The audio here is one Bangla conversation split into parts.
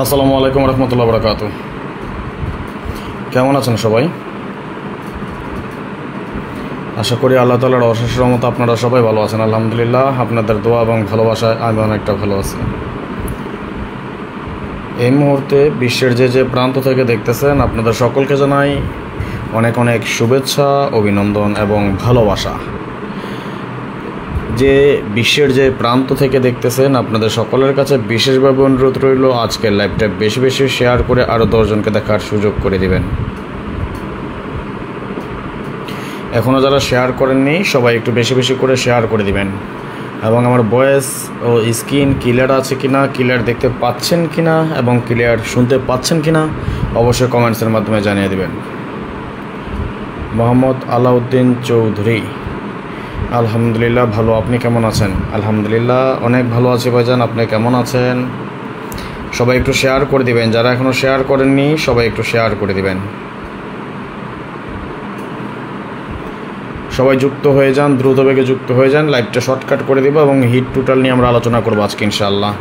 আসসালামু আলাইকুম রহমতুল্লাহ বরকাত। কেমন আছেন সবাই? আশা করি আল্লাহ তাআলার অশেষ রহমতে আপনারা সবাই ভালো আছেন। আলহামদুলিল্লাহ, আপনাদের দোয়া এবং ভালোবাসায় আমি অনেকটা ভালো আছি। এই মুহূর্তে বিশ্বের যে প্রান্ত থেকে দেখতেছেন, আপনাদের সকলকে জানাই অনেক অনেক শুভেচ্ছা, অভিনন্দন এবং ভালোবাসা। যে বিশ্বের যে প্রান্ত থেকে দেখতেছেন, আপনাদের সকলের কাছে বিশেষভাবে অনুরোধ রইল আজকের লাইভটা বেশি বেশি শেয়ার করে আরও 10 জনকে দেখার সুযোগ করে দিবেন। এখনও যারা শেয়ার করেননি সবাই একটু বেশি বেশি করে শেয়ার করে দিবেন, এবং আমার ভয়েস ও স্ক্রিন ক্লিয়ার আছে কিনা, ক্লিয়ার দেখতে পাচ্ছেন কিনা এবং ক্লিয়ার শুনতে পাচ্ছেন কিনা অবশ্যই কমেন্টসের মাধ্যমে জানিয়ে দিবেন। মোহাম্মদ আলাউদ্দিন চৌধুরী, আলহামদুলিল্লাহ ভালো, আপনি কেমন আছেন? আলহামদুলিল্লাহ অনেক ভালো আছি ভাইজান, আপনি কেমন আছেন? সবাই একটু শেয়ার করে দিবেন, যারা এখনও শেয়ার করেননি সবাই একটু শেয়ার করে দিবেন। সবাই যুক্ত হয়ে যান, দ্রুত বেগে যুক্ত হয়ে যান। লাইভটা শর্টকাট করে দিব এবং হিট টোটাল নিয়ে আমরা আলোচনা করবো আজকে ইনশাআল্লাহ।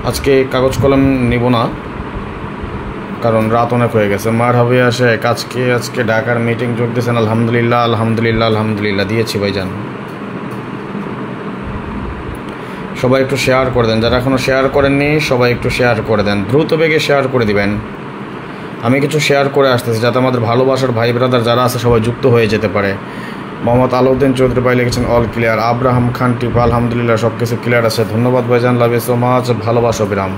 আজকে কাগজ কলম নিব না, কারণ রাত অনেক হয়ে গেছে। মার হবে আসে আজকে ঢাকার মিটিং যোগ দিয়েছেন? আলহামদুলিল্লাহ আলহামদুলিল্লাহ আলহামদুলিল্লাহ দিয়েছি ভাইজান। সবাই একটু শেয়ার করে দেন, যারা এখনও শেয়ার করেননি সবাই একটু শেয়ার করে দেন, দ্রুত বেগে শেয়ার করে দিবেন। আমি কিছু শেয়ার করে আসতেছি যাতে আমাদের ভালোবাসার ভাই ব্রাদার যারা আছে সবাই যুক্ত হয়ে যেতে পারে। মোহাম্মদ আলাউদ্দিন চৌধুরী ভাই লিখেছেন অল ক্লিয়ার। আব্রাহাম খান টিপা, আলহামদুলিল্লাহ সব কিছু ক্লিয়ার আছে, ধন্যবাদ ভাইজান, লাভ ইউ সো মাচ, ভালোবাসা বিরাম।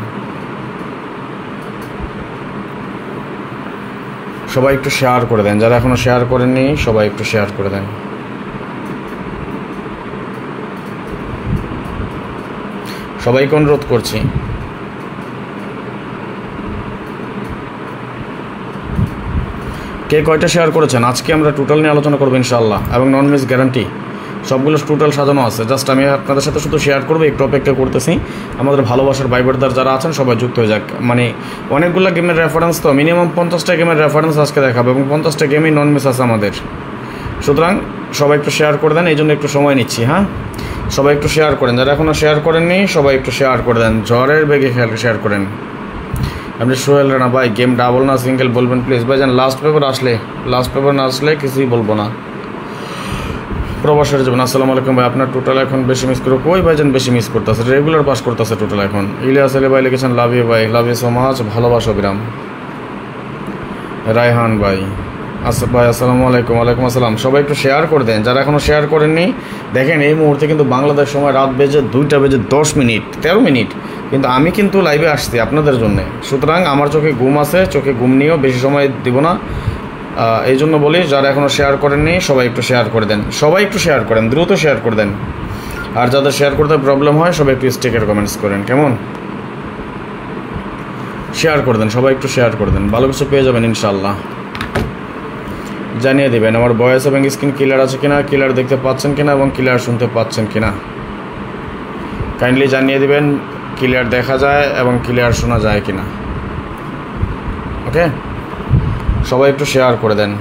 সবাই একটু শেয়ার করে দেন, যারা এখনও শেয়ার করেননি সবাই একটু শেয়ার করে দেন। সবাইকে অনুরোধ করছি। কে কয়টা শেয়ার করেছেন? আজকে আমরা টোটাল নিয়ে আলোচনা করবো ইনশাআল্লাহ, এবং নন মিস গ্যারান্টি সবগুলো টোটাল সাজানো আছে। জাস্ট আমি আপনাদের সাথে শুধু শেয়ার করবো, একটু অপেক্ষা করতেছি। আমাদের ভালোবাসার ভাই বোনদের যারা আছেন সবাই যুক্ত হয়ে যাক। মানে অনেকগুলো গেমের রেফারেন্স, তো মিনিমাম 50টা গেমের রেফারেন্স আজকে দেখাবো, এবং 50টা গেমই নন মিস আছে আমাদের। সুতরাং সবাই একটু শেয়ার করে দেন, এই জন্য একটু সময় নিচ্ছি। হ্যাঁ, সবাই একটু শেয়ার করেন, যারা এখনও শেয়ার করেননি সবাই একটু শেয়ার করে দেন, ঝড়ের বেগে শেয়ার করেন। আপনি সোহেল রানা ভাই, গেম ডাবল না সিঙ্গেল বলবেন প্লিজ ভাইজান। লাস্ট পেপার না আসলে কিছুই বলবো না। প্রবাসের যাবেন। আসসালামু আলাইকুম ভাই, আপনার টোটাল এখন বেশি মিস করে কই ভাইজান? বেশি মিস করতেছে, রেগুলার পাস করতেছে টোটাল এখন। ইলিয়াস আলী ভাই লিখেছেন লাভ ইউ ভাই, লাভ ইউ সো মাচ, ভালোবাসা বিরাম। রায়হান ভাই, ভাই আসসালামু আলাইকুম। ওয়ালাইকুম আসসালাম। সবাই একটু শেয়ার করে দেন, যারা এখনও শেয়ার করেননি। দেখেন এই মুহূর্তে কিন্তু বাংলাদেশ সময় রাত বেজে 2টা বেজে 10 মিনিট 13 মিনিট, কিন্তু আমি কিন্তু লাইভে আসছি আপনাদের জন্যে। সুতরাং আমার চোখে ঘুম আছে, চোখে ঘুম নিয়েও বেশি সময় দিব না। এই জন্য বলি, যারা এখনও শেয়ার করেননি সবাই একটু শেয়ার করে দেন, সবাই একটু শেয়ার করেন, দ্রুত শেয়ার করে দেন। আর যাদের শেয়ার করতে প্রবলেম হয় সবাই একটু স্টিকার কমেন্টস করেন, কেমন? শেয়ার করে দেন, সবাই একটু শেয়ার করে দেন, ভালো কিছু পেয়ে যাবেন ইনশাআল্লাহ। জানিয়ে দেবেন আমার ভয়েস এবং স্ক্রিন ক্লিয়ার আছে কিনা, ক্লিয়ার দেখতে পাচ্ছেন কিনা এবং ক্লিয়ার শুনতে পাচ্ছেন কিনা কাইন্ডলি জানিয়ে দেবেন। ক্লিয়ার দেখা যায় এবং ক্লিয়ার শোনা যায় কিনা। ওকে, সবাই একটু শেয়ার করে দেন।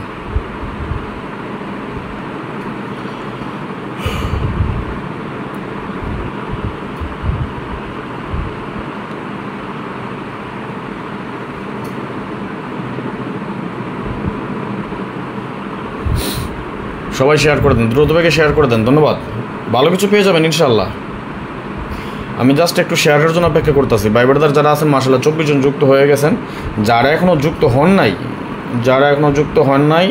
সবাই শেয়ার করে দেন, দ্রুত বেগে শেয়ার করে দেন, ধন্যবাদ। ভালো কিছু পেয়ে যাবেন ইনশাআল্লাহ। আমি জাস্ট একটু শেয়ারের জন্য অপেক্ষা করতেছি। ভাই ব্রাদার যারা আছেন মাশাআল্লাহ 24 জন যুক্ত হয়ে গেছেন। যারা এখনও যুক্ত হন নাই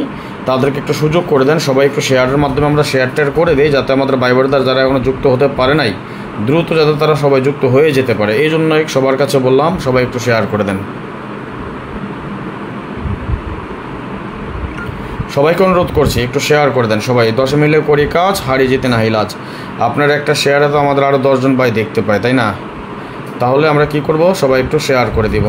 তাদেরকে একটু সুযোগ করে দেন। সবাই একটু শেয়ারের মাধ্যমে আমরা শেয়ার করে দিই, যাতে আমাদের ভাই ব্রাদার যারা এখনও যুক্ত হতে পারে নাই দ্রুত যাতে তারা সবাই যুক্ত হয়ে যেতে পারে। এই জন্যই সবার কাছে বললাম সবাই একটু শেয়ার করে দেন। সবাইকে অনুরোধ করছি একটু শেয়ার করে দেন সবাই। 10 মিলে করি কাজ, হারিয়ে যেতে না হিলাজ। আপনার একটা শেয়ারে তো আমাদের আরও 10 জন ভাই দেখতে পায়, তাই না? তাহলে আমরা কি করব, সবাই একটু শেয়ার করে দিব।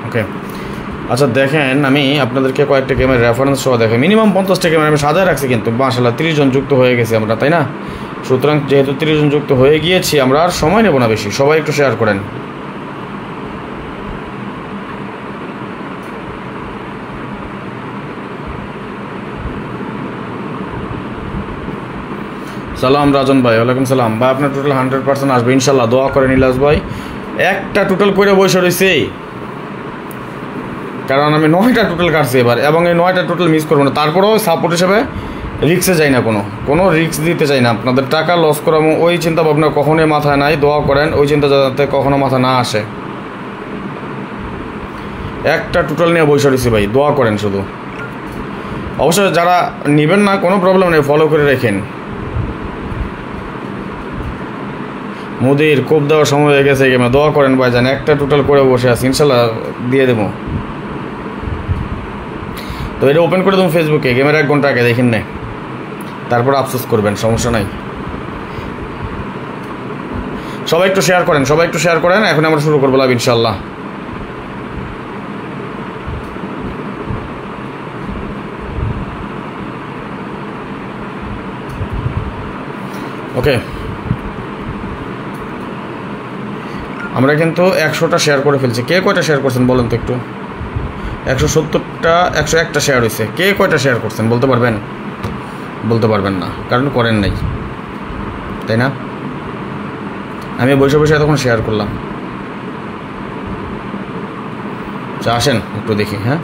ওকে, আচ্ছা দেখেন আমি আপনাদেরকে কয়েকটা গেমের রেফারেন্স সহ দেখেন। মিনিমাম 50টা গেমের আমি সাজায় রাখছি, কিন্তু মাশাআল্লাহ 30 জন যুক্ত হয়ে গেছি আমরা, তাই না? সুতরাং যেহেতু 30 জন যুক্ত হয়ে গিয়েছি, আমরা আর সময় নেব না বেশি। সবাই একটু শেয়ার করেন। সালাম রাজন ভাই, ওয়ালাইকুম সালাম ভাই। আপনার টোটাল 100% আসবে ইনশাল্লাহ, দোয়া করেন ইলাস ভাই। একটা টোটাল করে বসে রয়েছে, কারণ আমি 9টা টোটাল কাটছি এবার, এবং এই 9টা টোটাল মিস করবো না। তারপরেও সাপোর্ট হিসেবে রিক্সে যাই না, কোনো রিক্স দিতে চাই না। আপনাদের টাকা লস করাবো ওই চিন্তা ভাবনা কখনোই মাথায় নাই। দোয়া করেন ওই চিন্তা যাতে কখনো মাথা না আসে। একটা টোটাল নিয়ে বসে রয়েছি ভাই, দোয়া করেন শুধু। অবশ্যই যারা নেবেন না কোনো প্রবলেম নেই, ফলো করে রেখেন। মুদির কোপ দেওয়ার সময় হয়ে গেছে গেমে, দোয়া করেন ভাই। জান একটা টোটাল করে বসে আছি, ইনশাল্লাহ দিয়ে দেবো। তো এটা ওপেন করে দেবো ফেসবুকে, গেমের 1 ঘন্টা আগে দেখেন না, তারপর আফসোস করবেন, সমস্যা নাই। সবাই একটু শেয়ার করেন, সবাই একটু শেয়ার করেন। এখন আমরা শুরু করবো লাভ ইনশাল্লাহ। ওকে, আমরা কিন্তু 100টা শেয়ার করে ফেলছি। কে কয়টা শেয়ার করছেন বলেন তো একটু? 170টা, 101টা শেয়ার হয়েছে। কে কয়টা শেয়ার করছেন বলতে পারবেন? বলতে পারবেন না, কারণ করেন নাই, তাই না? আমি বসে বসে এতক্ষণ শেয়ার করলাম। আচ্ছা আসেন একটু দেখি। হ্যাঁ,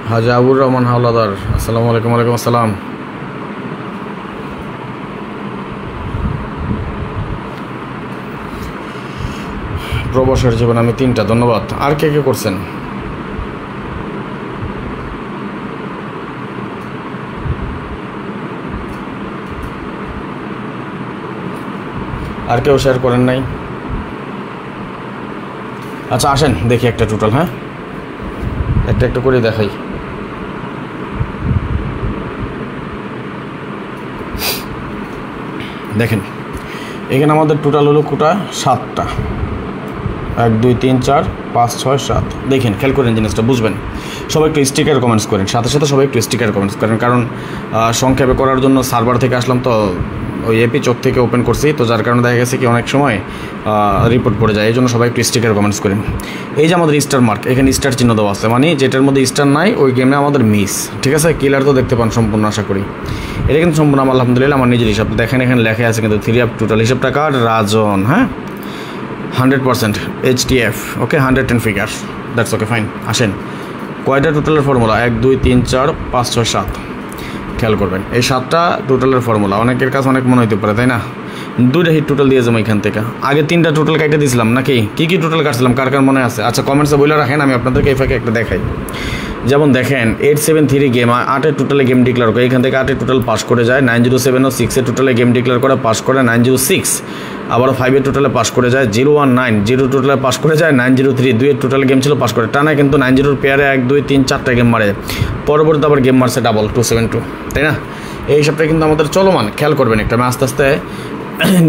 হাজি আবুর রহমান হাওলাদার, আসসালামু আলাইকুম। ওয়ালাইকুম আসসালাম। প্রবাসের জীবন আমি 3টা, ধন্যবাদ। আর কে কে করছেন? আর কেউ শেয়ার করেন নাই? আচ্ছা আসেন দেখি একটা টোটাল। হ্যাঁ, একটা একটা করে দেখাই। দেখেন এখানে আমাদের টোটাল হলো কোটা 7টা। 1 2 3 4 5 6 7। দেখেন খেয়াল করেন, জিনিসটা বুঝবেন। সবাই একটু স্টিকার কমেন্টস করেন, সাথে সাথে সবাই একটু স্টিকার কমেন্টস করেন, কারণ সংক্ষেপে করার জন্য সার্ভার থেকে আসলাম, তো ওই এপি চোখ থেকে ওপেন করছি, তো যার কারণে দেখা গেছে কি অনেক সময় রিপোর্ট পড়ে যায়। এই জন্য সবাই একটু স্টিকার কমেন্টস করেন। এই যে আমাদের স্টার মার্ক, এখানে স্টার চিহ্ন দেওয়া আছে, মানে যেটার মধ্যে স্টার নাই ওই গেমে আমাদের মিস। ঠিক আছে, কিলার তো দেখতে পান সম্পূর্ণ, আশা করি। এটা কিন্তু সম্পূর্ণ আমার আলহামদুলিল্লাহ আমার নিজের হিসাব। দেখেন এখানে লেখা আছে কিন্তু 3 আপ টোটাল হিসাবটা কার? রাজন। হ্যাঁ, 100% HTF। Okay, 110 figure, that's okay, fine. আসেন কয়টা টোটালের ফর্মুলা? 1 2 3 4 5 6 7। খেয়াল করবেন এই 7টা টোটালের ফর্মুলা। অনেকের কাছে অনেক মনে হতে পারে, তাই না? 2টা হিট টোটাল দিয়ে যাবো এখান থেকে। আগে 3টা টোটাল কাটে দিয়েছিলাম নাকি? কী টোটাল কাটছিলাম কার কার মনে আছে? আচ্ছা কমেন্টসে বলে রাখেন, আমি আপনাদেরকে এই ফাঁকে একটা দেখাই। যেমন দেখেন 873 গেম, 8-এর টোটালে গেম ডিক্লেয়ার করে, এখান থেকে 8-এর টোটাল পাস করে যায়। 907 ও 6-এর টোটালে গেম ডিক্লেয়ার করে পাস করে 906। আবারও 5-এর টোটালে পাস করে যায় 019, 0 টোটালে পাস করে যায় 903। 2-এর টোটাল গেম ছিল পাস করে, টানা কিন্তু 90-র পেয়ারে 1 2 3 4টা গেম মারে। পরবর্তীতে আবার গেম মারছে ডাবল 272, তাই না? এই হিসাবটা কিন্তু আমাদের চলমান, খেয়াল করবেন একটা। আমি আস্তে আস্তে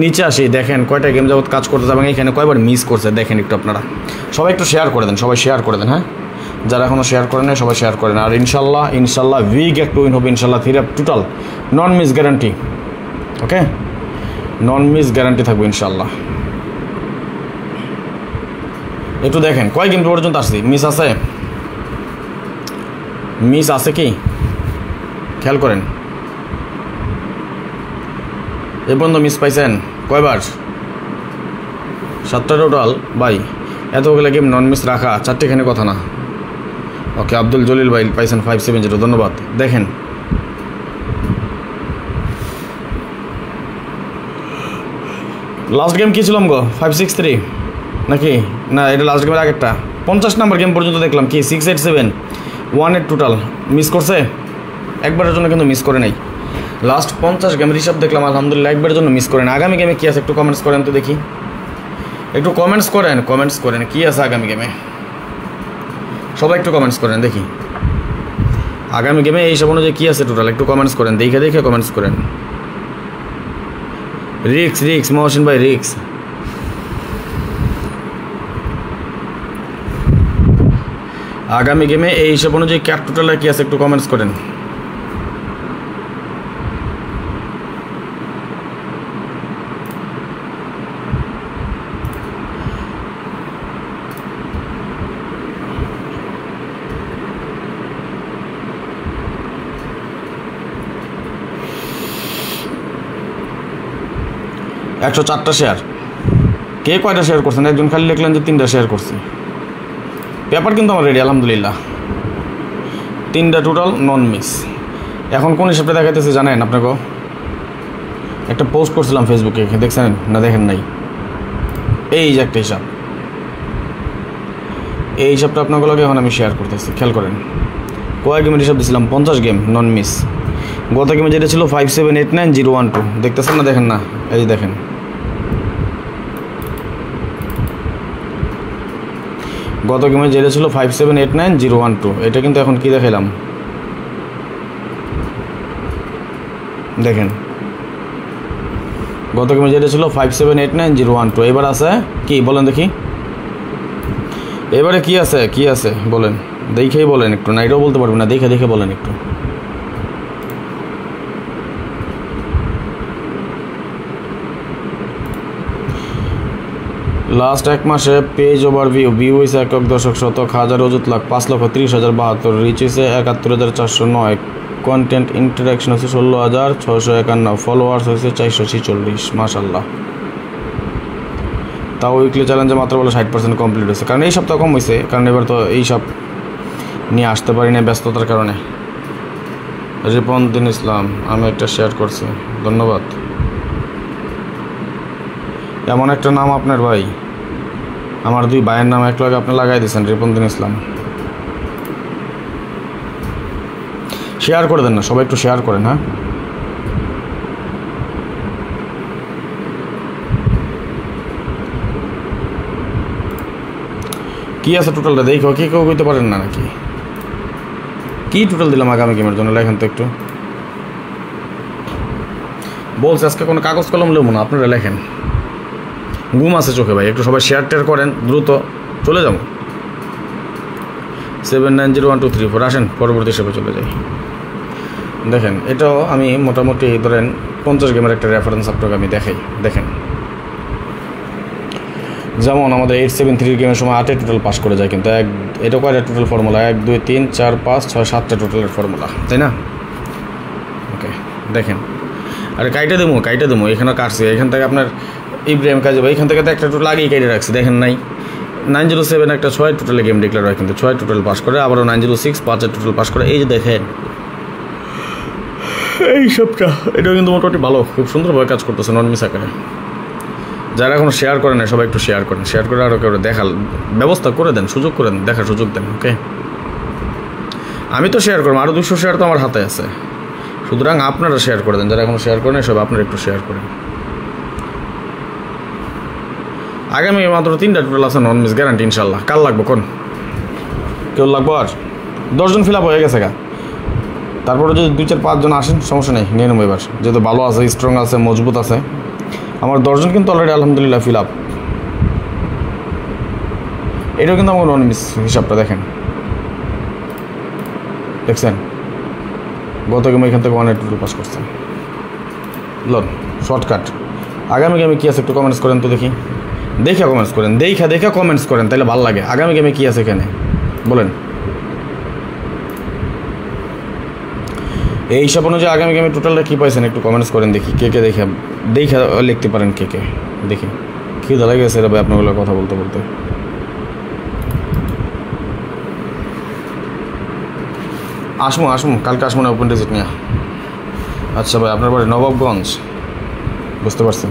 নিচে আসি, দেখেন কয়টা গেম যাবত কাজ করতে যাবেন, এখানে কয়বার মিস করছে দেখেন একটু আপনারা। সবাই একটু শেয়ার করে দেন, সবাই শেয়ার করে দেন। হ্যাঁ, যারা এখনও শেয়ার করে নেয় সবাই শেয়ার করেন। আর ইনশাল্লাহ উইক একটা উইন হবে ইনশাল্লাহ। 3 আপ টোটাল, নন মিস গ্যারান্টি। ওকে, নন মিস গ্যারান্টি থাকবে ইনশাল্লাহ। একটু দেখেন কয় গেম পর্যন্ত আসছি, মিস আছে? মিস আছে কি খেয়াল করেন। এ পর্যন্ত মিস পাইছেন কয়বার? 7টা টোটাল ভাই। এতগুলো গেম নন মিস রাখা 4টেখানে কথা না। ওকে, আব্দুল জলিল ভাই পাইছেন 570, ধন্যবাদ। দেখেন লাস্ট গেম কী ছিলাম গো? 563 নাকি না? এটা লাস্ট গেমের আগেরটা 50 নম্বর গেম পর্যন্ত দেখলাম কি 687 1-এর টোটাল মিস করছে একবারের জন্য, কিন্তু মিস করে নাই। লাস্ট 50 গেমের হিসাব দেখলাম আলহামদুলিল্লাহ, একবারের জন্য মিস করেন। আগামী গেমে কী আছে একটু কমেন্টস করেন তো দেখি, একটু কমেন্টস করেন কী আছে আগামী গেমে। সবাই একটু কমেন্টস করেন দেখি আগামী গেমে এই সব অনুযায়ী কী আছে টোটাল, একটু কমেন্টস করেন, দেখে কমেন্টস করেন। রিক্স মহসিন ভাই, রিক্স। আগামী গেমে এই হিসাব অনুযায়ী ক্যাপ টোটালে কী আছে একটু কমেন্টস করেন। 104টা শেয়ার। কে কয়টা শেয়ার করছেন? একজন খালি লিখলেন যে 3টা শেয়ার করছি। পেপার কিন্তু আমার রেডি আলহামদুলিল্লাহ, 3টা টোটাল নন মিস। এখন কোন হিসাবটা দেখাইতেছে জানেন আপনাকে? একটা পোস্ট করছিলাম ফেসবুকে, দেখছেন না দেখেন নাই? এই যে একটা হিসাব, এই হিসাবটা আপনাগুলোকে এখন আমি শেয়ার করতেছি, খেয়াল করেন। কয়েক গেমের হিসাব দিয়েছিলাম, 50 গেম নন মিস। গত গেমে যেটা ছিল 5789,012, দেখতেছেন না দেখেন না? এই যে দেখেন, গত গেমে যেটা ছিল 5789,012, এটা কিন্তু এখন কি দেখাইলাম দেখেন। গত গেমে যেটা ছিল 5789,012, এবার আছে কি বলেন দেখি? এবারে কি আছে, কি আছে বলেন, দেখেই বলেন একটু, না এটাও বলতে পারবেন না, দেখে দেখে বলেন একটু। লাস্ট 1 মাসে পেজ ওভারভিউ, ভিউ হয়েছে 1,000,000 হাজার, অযুত লাখ 5,30,072, রিচ হয়েছে 71,409, কন্টেন্ট ইন্টারাকশন হচ্ছে 16,651, ফলোয়ার্স হয়েছে 446। মাশাল্লাহ। তাও উইকলি চ্যালেঞ্জে মাত্র বলে 60% কমপ্লিট হয়েছে, কারণ এই সপ্তাহ কম হয়েছে, কারণ এবার তো এই সব নিয়ে আসতে পারি না ব্যস্ততার কারণে। রিপন ইসলাম, আমি একটা শেয়ার করছি, ধন্যবাদ। এমন একটা নাম আপনার ভাই, আমার 2 ভাইয়ের নাম এক লগে আপনি লাগাই দিয়েছেন, রিপন ইসলাম। শেয়ার করে দেন না সবাই, একটু শেয়ার করেন। হ্যাঁ, কি আছে টোটালটা দেখো, কি কেউ কইতে পারেন না নাকি? কি টোটাল দিলাম আগামী গেমের জন্য, লেখেন তো একটু। বলছে আজকে কোনো কাগজ কলম লেবো না, আপনারা লেখেন। ঘুম আছে চোখে ভাই, একটু সবাই শেয়ার টেয়ার করেন, দ্রুত চলে যাবো। 790123 আসেন পরবর্তী হিসেবে চলে যাই। দেখেন, এটাও আমি মোটামুটি ধরেন 50 গেমের একটা রেফারেন্স আপনাকে আমি দেখাই, দেখেন। যেমন আমাদের 873 গেমের সময় 8 টোটাল পাস করে যায়, কিন্তু এটা কয়টা টোটাল ফর্মুলা? 1 2 3 4 5 6 7টা টোটালের ফর্মুলা, তাই না? ওকে, দেখেন। আর কাইটা দেবো, এখানে কাটছি, এখান থেকে আপনার ইব্রাহিম কাজে ভাই, এখান থেকে তো একটা টোটাল আগেই কেটে রাখছি, দেখেন নাই? 907 একটা 6 টোটালে গেম ডিক্লেয়ার হয়, কিন্তু 6 টোটাল পাস করে, আবারও 906 5 টোটাল পাস করে। এই যে দেখেন এই সবটা, এটাও কিন্তু মোটামুটি ভালো, খুব সুন্দরভাবে কাজ করতেছে নন মিস আকারে। যারা এখন শেয়ার করেন না সবাই একটু শেয়ার করেন, শেয়ার করে আরও কেউ দেখার ব্যবস্থা করে দেন, সুযোগ করে দেন, দেখার সুযোগ দেন। ওকে, আমি তো শেয়ার করবো, আরও 200 শেয়ার তো আমার হাতে আছে, সুতরাং আপনারা শেয়ার করে দেন। যারা এখন শেয়ার করেন সব আপনারা একটু শেয়ার করেন। আগামী মাত্র 3টা টোটাল আছে নন মিস গ্যারান্টি ইনশাল্লাহ। কাল লাগবো কোন? কেউ লাগবো? আর 10 জন ফিল আপ হয়ে গেছে গা, তারপরে যদি 2 4 5 জন আসেন সমস্যা নেই, নিয়ে নেবো এবার, যেহেতু ভালো আছে, স্ট্রং আছে, মজবুত আছে। আমার 10 জন কিন্তু অলরেডি আলহামদুলিল্লাহ ফিল আপ। এটাও কিন্তু আমার নন মিস হিসাবটা দেখেন, দেখছেন? গত গেমে এখান থেকে 1 টোটাল পাস করছেন। Loan shortcut. আগামী গেমে কী আছে একটু কমেন্টস করেন তো দেখি, দেখে কমেন্টস করেন, দেখা কমেন্টস করেন, তাহলে ভালো লাগে। আগামী গেমে কী আছে এখানে বলেন? এই হিসাব অনুযায়ী আগামী গেমে টোটালটা কী পাইছেন একটু কমেন্টস করেন দেখি, কে দেখে লিখতে পারেন, কে দেখি। কী ভালো গেছে রে ভাই আপনাগুলো কথা বলতে বলতে। আসমু কালকে আসমু না ওপেন ডিজিট নিয়ে। আচ্ছা ভাই, আপনার বাড়ি নবাবগঞ্জ, বুঝতে পারছি।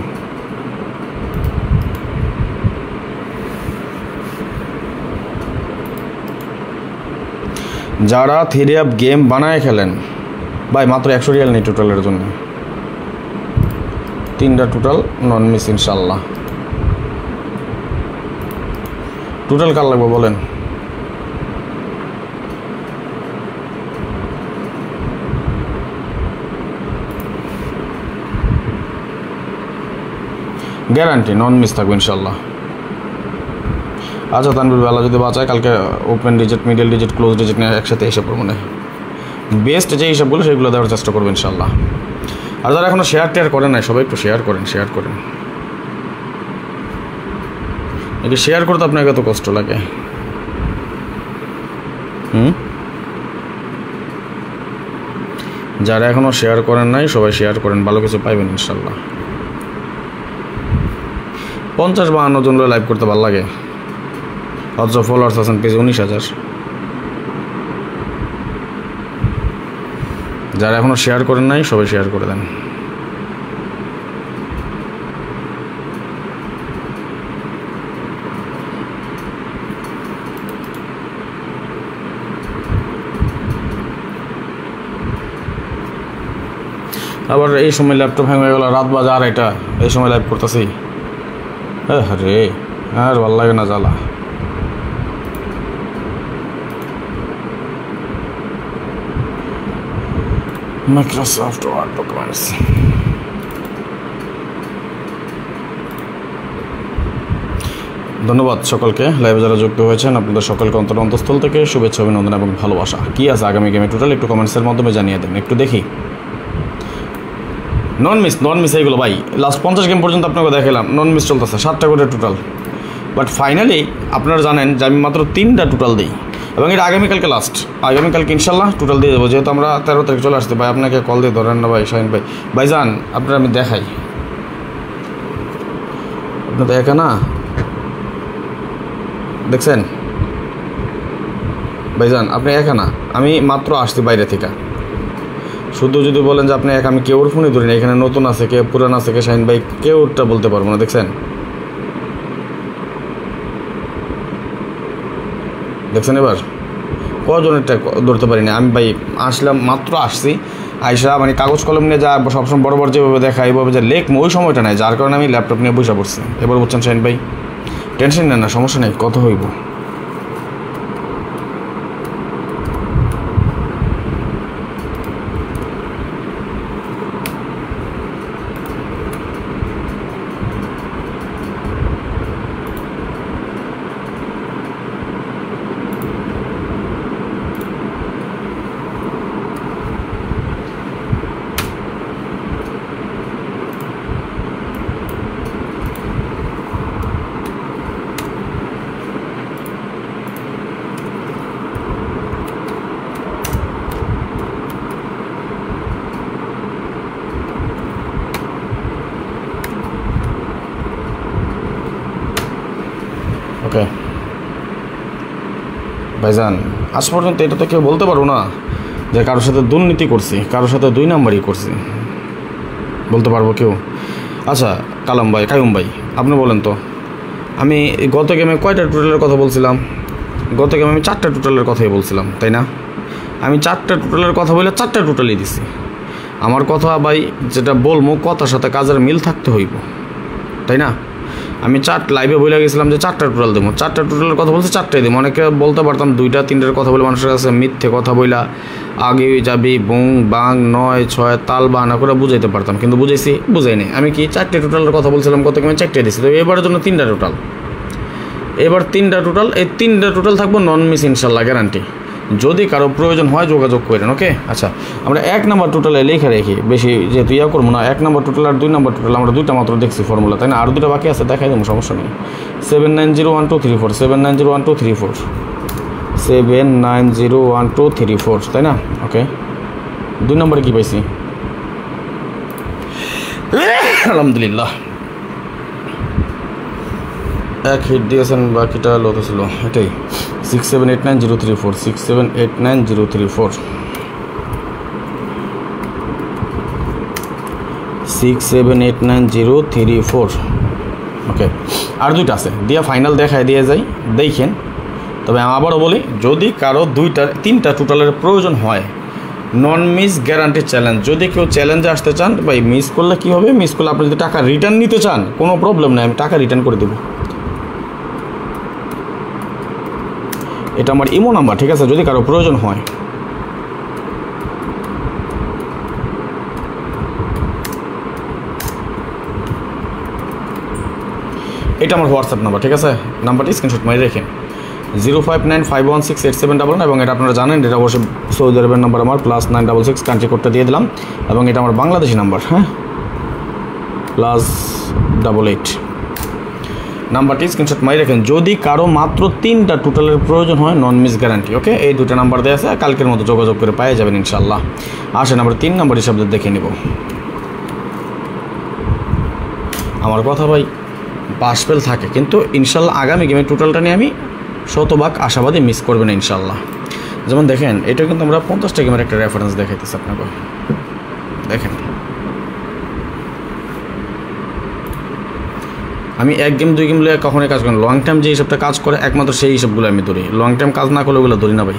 যারা 3 গেম বানায় খেলেন ভাই, মাত্র 100 রিয়াল নেই টোটালের জন্য, 3টা টোটাল নন মিস ইনশাল্লাহ। টোটাল কার লাগবে বলেন? গ্যারান্টি নন মিস থাকবে ইনশাল্লাহ। আচ্ছা তানভীর বেলা যদি বাঁচায়, কালকে open digit, middle digit, close digit নিয়ে একসাথে হিসাব করবো না, বেস্ট যে হিসাবগুলো সেগুলো দেওয়ার চেষ্টা করবো ইনশাল্লাহ। আর যারা এখনও শেয়ার টেয়ার করেন না সবাই একটু শেয়ার করেন। এটি শেয়ার করতে আপনাকে এত কষ্ট লাগে? যারা এখনও শেয়ার করেন নাই সবাই শেয়ার করেন, ভালো কিছু পাইবেন ইনশাল্লাহ। 50-52 জন লাইভ করতে ভালো লাগে, অথচ ফলোয়ার্স আছেন পেজে 19,000। যারা এখনও শেয়ার করেন নাই সবাই শেয়ার করে দেন। আবার এই সময় ল্যাপটপ হ্যাং হয়ে গেল, রাত বাজে 2:30, এই সময় লাইভ করতেছি। রে আর ভালো লাগে না জ্বালা। Microsoft Word documents. ধন্যবাদ সকলকে, লাইভে যারা যুক্ত হয়েছেন আপনাদের সকলকে অন্তঃস্থল থেকে শুভেচ্ছা, অভিনন্দন এবং ভালোবাসা। কী আছে আগামী গেমে টোটাল একটু কমেন্টসের মাধ্যমে জানিয়ে দেন, একটু দেখি। নন মিস এইগুলো ভাই লাস্ট 50 গেম পর্যন্ত আপনাকে দেখালাম, নন মিস চলতেছে 7টা করে টোটাল। বাট ফাইনালি আপনারা জানেন যে আমি মাত্র 3টা টোটাল দিই, এবং এটা আগামীকালকে লাস্ট। আগামীকালকে ইনশাল্লাহ টোটাল দিয়ে দেবো, যেহেতু আমরা 13 তারিখ চলে আসতে। ভাই আপনাকে কল দিয়ে ধরেন না ভাই, শাহিন ভাই। ভাইজান আপনার আমি দেখাই, আপনার তো একা না, দেখছেন ভাইজান আপনি একা না, আমি মাত্র আসছি বাইরে থেকে। শুধু যদি বলেন যে আপনি এক, আমি কেউর ফোনই ধরি না, এখানে নতুন আছে কে পুরান আছে কে শাহিন ভাই কেউটা বলতে পারবো না। দেখছেন এবার কজনেরটা ধরতে পারি না আমি ভাই। আসলাম মাত্র আসছি, আইসা মানে কাগজ কলম নিয়ে যা সবসময় বড় যেভাবে দেখা এইভাবে যে লেখবো ওই সময়টা নাই, যার কারণে আমি ল্যাপটপ নিয়ে বসে পড়ছি। এবার বলছেন শাহিন ভাই টেনশন নেন না, সমস্যা নেই, কত হইব। ওকে ভাইজান, আজ পর্যন্ত এটা তো কেউ বলতে পারবো না যে কারোর সাথে দুর্নীতি করছি, কারোর সাথে 2 নাম্বারই করছি, বলতে পারবো কেউ? আচ্ছা কালাম ভাই, কায়ুম ভাই আপনি বলেন তো, আমি গত গেমে কয়টা টোটালের কথা বলছিলাম? গত গেমে আমি 4টা টোটালের কথাই বলছিলাম, তাই না? আমি 4টা টোটালের কথা বলে 4টা টোটালই দিছি। আমার কথা ভাই যেটা বলবো কথার সাথে কাজের মিল থাকতে হইব, তাই না? আমি লাইভে বলে গেছিলাম যে 4টা টোটাল দেবো, 4টা টোটালের কথা বলছি 4টাই দেবো। অনেকে বলতে পারতাম 2টা 3টার কথা বলে মানুষের কাছে মিথ্যে কথা বইলা আগে যাবি বং বাং 9 6 তাল বাহানা করে বুঝাইতে পারতাম, কিন্তু বুঝাইনি। আমি কি 4টে টোটালের কথা বলছিলাম, কত আমি 4টে দিচ্ছি। তো এবারের জন্য 3টা টোটাল, এবার 3টা টোটাল, এই 3টা টোটাল থাকবো নন মিস ইনশাল্লাহ, গ্যারান্টি। যদি কারো প্রয়োজন হয় যোগাযোগ করেন, ওকে? আচ্ছা আমরা 1 নাম্বার টোটালে লিখে রেখি, বেশি যেহেতু ইয়া করবো না। 1 নাম্বার টোটাল আর 2 নাম্বার টোটাল আমরা 2টা মাত্র দেখছি ফর্মুলা, তাই না? আর 2টা বাকি আছে, দেখাই দেবো, সমস্যা নেই। 79012347901234 79012347901234, তাই না? ওকে 2 নম্বরে কী পাইছি? আলহামদুলিল্লাহ 1 হিট দিয়েছেন, বাকিটা লোতে ছিল, এটাই 678903 678903 678903। ওকে আর 2টা আছে, দিয়া ফাইনাল দেখায় দিয়ে যাই, দেখেন। তবে আমি আবারও বলি, যদি কারো 3টা টোটালের প্রয়োজন হয়, নন মিস গ্যারান্টি চ্যালেঞ্জ। যদি কেউ চ্যালেঞ্জে আসতে চান ভাই, মিস করলে কী হবে? মিস করলে আপনি যদি টাকা রিটার্ন নিতে চান কোনো প্রবলেম নেই, আমি টাকা রিটার্ন করে দেবো। এটা আমার ইমো নাম্বার, ঠিক আছে? যদি কারো প্রয়োজন হয়। এটা আমার হোয়াটসঅ্যাপ নাম্বার, ঠিক আছে? নাম্বারটি স্ক্রিনশট মারি রেখেন, 0595168711, এবং এটা আপনারা জানেন, এটা অবশ্যই সৌদি আরবের নাম্বার আমার, +966 কান্ট্রি কোডটা দিয়ে দিলাম, এবং এটা আমার বাংলাদেশি নাম্বার, হ্যাঁ, +88 নাম্বারটি স্ক্রিনশট মারি রাখেন। যদি কারো মাত্র 3টা টোটালের প্রয়োজন হয়, নন মিস গ্যারান্টি, ওকে? এই 2টা নাম্বার দেওয়া আছে, কালকের মতো যোগাযোগ করে পেয়ে যাবেন ইনশাল্লাহ। আসেন আমরা 3 নাম্বার হিসাবে দেখে নেব। আমার কথা ভাই পাস ফেল থাকে, কিন্তু ইনশাল্লাহ আগামী গেমে টোটালটা নিয়ে আমি শতভাগ আশাবাদী, মিস করবেন ইনশাল্লাহ। যেমন দেখেন, এটা কিন্তু আমরা 50টা গেমের একটা রেফারেন্স দেখাইতেছি আপনাকে। দেখেন, আমি এক গেম দুই গেম লিয়ে কখনোই কাজ করি, লং টাইম যে হিসাবটা কাজ করে একমাত্র সেই হিসাবগুলো আমি ধরি, লং টাইম কাজ না করলে ওগুলো ধরি না ভাই।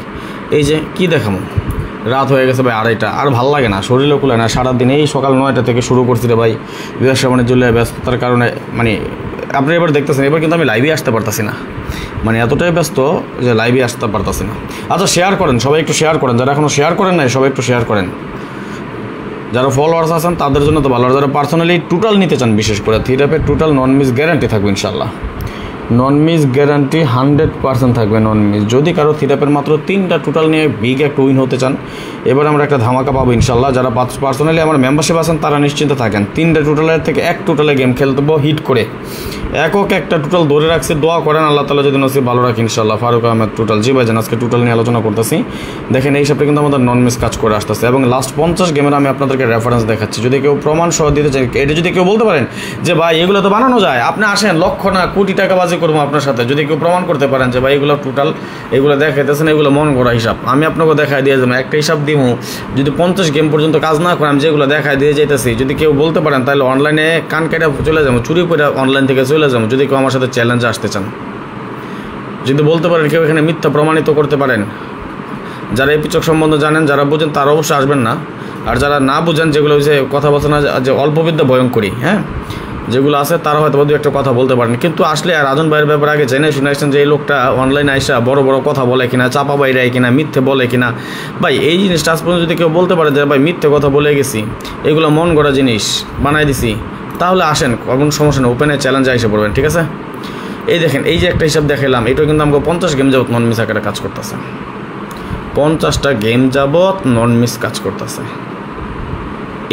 এই যে কী দেখাবো, রাত হয়ে গেছে ভাই 2:30, আর ভালো লাগে না, শরীরও কুলে না, সারাদিন এই সকাল 9টা থেকে শুরু করছি রে ভাই, ব্যবসা বাণিজ্য ব্যস্ততার কারণে মানে আপনি এবার দেখতেছেন, এবার কিন্তু আমি লাইভে আসতে পারতাছি না, মানে এতটাই ব্যস্ত যে লাইভে আসতে পারতাছি না। আচ্ছা শেয়ার করেন সবাই, একটু শেয়ার করেন, যারা এখনও শেয়ার করেন নাই সবাই একটু শেয়ার করেন। যারা ফলোয়ার্স আছেন তাদের জন্য তো ভালো, আর যারা পার্সোনালি টোটাল নিতে চান, বিশেষ করে থিরাপের টোটাল নন মিস গ্যারান্টি থাকবে ইনশাল্লাহ, নন মিস গ্যারান্টি 100% থাকবে নন মিস। যদি কারো থিরাপের মাত্র 3টা টোটাল নিয়ে বিগ একটা উইন হতে চান, এবার আমরা একটা ধামাকা পাবো ইনশাল্লাহ। যারা পার্সোনালি আমার মেম্বারশিপ আছেন তারা নিশ্চিন্ত থাকেন, 3টা টোটালের থেকে এক টোটালে গেম খেলতে হিট করে একক একটা টোটাল ধরে রাখছে। দোয়া করেন আল্লাহ তাআলা যদি নসিব ভালো রাখি ইনশাল্লাহ। ফারুক আহমেদ টোটাল, জি ভাইজান, আজকে টোটাল নিয়ে আলোচনা করতেছি। দেখেন এই হিসাবে কিন্তু আমাদের নন মিস কাজ করে আসতেছে, এবং লাস্ট 50 গেমের আমি আপনাদেরকে রেফারেন্স দেখাচ্ছি। যদি কেউ প্রমাণ সহ দিতে চাই, এটা যদি কেউ বলতে পারেন যে ভাই এগুলো তো বানানো যায়, আপনি আসেন, লক্ষ না কোটি টাকা বাজি করবো আপনার সাথে। যদি কেউ প্রমাণ করতে পারেন যে ভাই এগুলো টোটাল, এগুলো দেখাইতেছেন, এগুলো মন করা হিসাব, আমি আপনাকে দেখাই দিয়ে যাবো, একটা হিসাব দিব। যদি 50 গেম পর্যন্ত কাজ না করে আমি যেগুলো দেখাই দিয়ে যেতেছি, যদি কেউ বলতে পারেন তাহলে অনলাইনে কান কেটে চলে যাবো, চুরি করে অনলাইন থেকে চলে যাবো। যদি কেউ আমার সাথে চ্যালেঞ্জে আসতে চান, যদি বলতে পারেন, কেউ এখানে মিথ্যা প্রমাণিত করতে পারেন, যারা এই পিচক সম্বন্ধে জানেন, যারা বুঝেন তারা অবশ্যই আসবেন না, আর যারা না বুঝেন, যেগুলো হচ্ছে কথা বলছে না, যে অল্পবিদ্যা ভয়ঙ্করী, হ্যাঁ, যেগুলো আছে তারা হয়তো দু একটা কথা বলতে পারেন, কিন্তু আসলে আর রাজন ভাইয়ের ব্যাপারে আগে জেনে শুনে আসছেন যে এই লোকটা অনলাইনে আইসা বড় বড় কথা বলে কিনা, চাপা বাইরায় কিনা, মিথ্যে বলে কিনা। ভাই এই জিনিসটা আজ পর্যন্ত যদি কেউ বলতে পারে যে ভাই মিথ্যে কথা বলে গেছি, এগুলো মন গড়া জিনিস বানাই দিছি, তাহলে আসেন, কোনো সমস্যা নেই, ওপেনে চ্যালেঞ্জে এসে পড়বেন, ঠিক আছে। এই দেখেন, এই যে একটা হিসাব দেখালাম, এটাও কিন্তু আমাকে 50 গেম যাবত নন মিস আকারে কাজ করতেছে, 50টা গেম যাবত নন মিস কাজ করতেছে।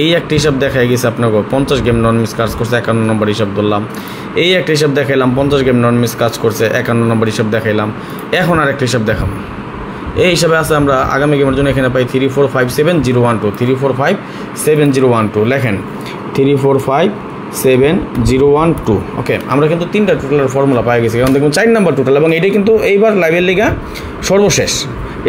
এই একটা হিসাব দেখাই গেছে আপনাকে, 50 গেম নন মিস কাজ করছে, 51 নম্বর হিসাব ধরলাম। এই একটা হিসাব দেখাইলাম, 50 গেম নন মিস কাজ করছে, 51 নম্বর হিসাব দেখাইলাম। এখন আর একটা হিসাব দেখাম, এই হিসাবে আছে আমরা আগামী গেমের জন্য এখানে পাই 345701 345701 লেখেন 345701। ওকে, আমরা কিন্তু 3টা টোটালের ফর্মুলা পাই গেছি, এখন দেখুন 4 নম্বর টোটাল, এবং এটাই কিন্তু এইবার লাইভের লিগা সর্বশেষ।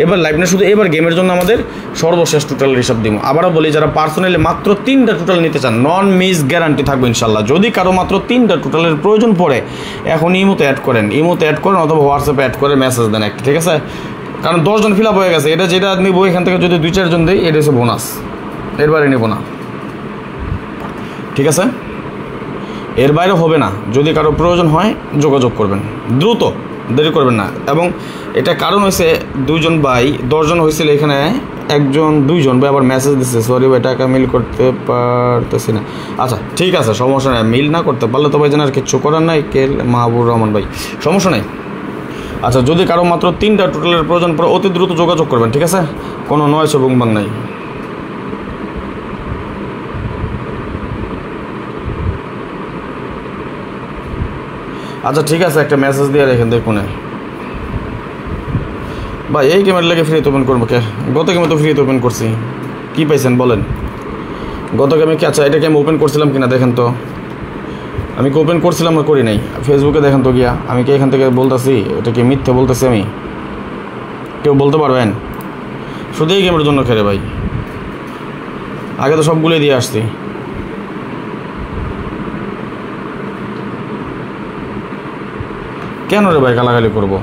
এবার লাইভ না, শুধু এবার গেমের জন্য আমাদের সর্বশেষ টোটালের হিসাব দিব। আবারও বলি, যারা পার্সোনালি মাত্র 3টা টোটাল নিতে চান, নন মিস গ্যারান্টি থাকবে ইনশাল্লাহ। যদি কারো মাত্র 3টা টোটালের প্রয়োজন পড়ে, এখন ইমোতে অ্যাড করেন, অথবা হোয়াটসঅ্যাপে অ্যাড করে মেসেজ দেন একটা, ঠিক আছে। কারণ 10 জন ফিল আপ হয়ে গেছে, এটা যেটা নিব এখান থেকে যদি 2-4 জন দেয়, এটা হচ্ছে বোনাস, এর বাইরে নেব না, ঠিক আছে। এর বাইরে হবে না। যদি কারো প্রয়োজন হয় যোগাযোগ করবেন, দ্রুত, দেরি করবেন না। এবং এটা কারণ হয়েছে 2 জন ভাই, 10 জন হয়েছিল, এখানে 2 জন ভাই আবার মেসেজ দিচ্ছে, সরি ভাই টাকা মিল করতে পারতেছি না। আচ্ছা ঠিক আছে, সমস্যা নেই, মিল না করতে পারলে তো ভাই যেন আর কিচ্ছু করার নাই, মাহবুর রহমান ভাই, সমস্যা নেই। আচ্ছা, যদি কারো মাত্র 3টা টোটালের প্রয়োজন পড়ে অতি দ্রুত যোগাযোগ করবেন, ঠিক আছে, কোনো নয় এবং বাং নাই। আচ্ছা ঠিক আছে, একটা মেসেজ দিয়ে রেখেন, দেখুন ভাই এই গেমের লেগে ফ্রিতে ওপেন করবো কে? গত গেমে তো ফ্রিতে ওপেন করছি, কী পাইছেন বলেন? গত গেমে কি, আচ্ছা এটাকে আমি ওপেন করছিলাম কিনা দেখেন তো, আমি কি ওপেন করছিলাম না করি নাই? ফেসবুকে দেখেন তো গিয়া, আমি কি এখান থেকে বলতেছি এটা কি মিথ্যে বলতেছি? আমি কেউ বলতে পারবেন? শুধু এই গেমের জন্য খেলে ভাই, আগে তো সবগুলোই দিয়ে আসছি। কেন রে ভাই গালাগালি করবো?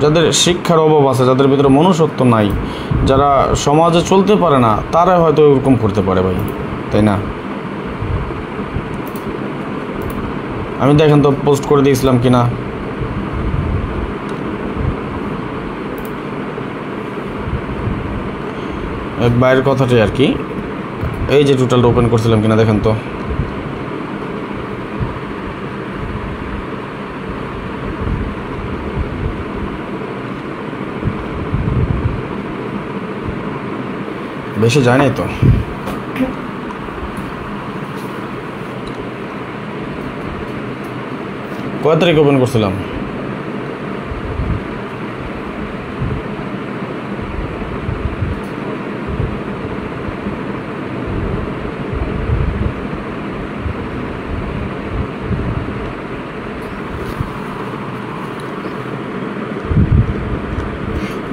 যাদের শিক্ষার অভাব আছে, যাদের ভিতরে মনুষ্যত্ব নাই, যারা সমাজে চলতে পারে না, তারা হয়তো এরকম করতে পারে ভাই, তাই না? আমি দেখেন তো পোস্ট করে দিয়েছিলাম কিনা। এক বাইরের কথাটাই আর কি, এই যে টোটালটা ওপেন করছিলাম কিনা দেখেন তো। বেশি যায় নাই তো। কয় তারিখ ওপেন করছিলাম?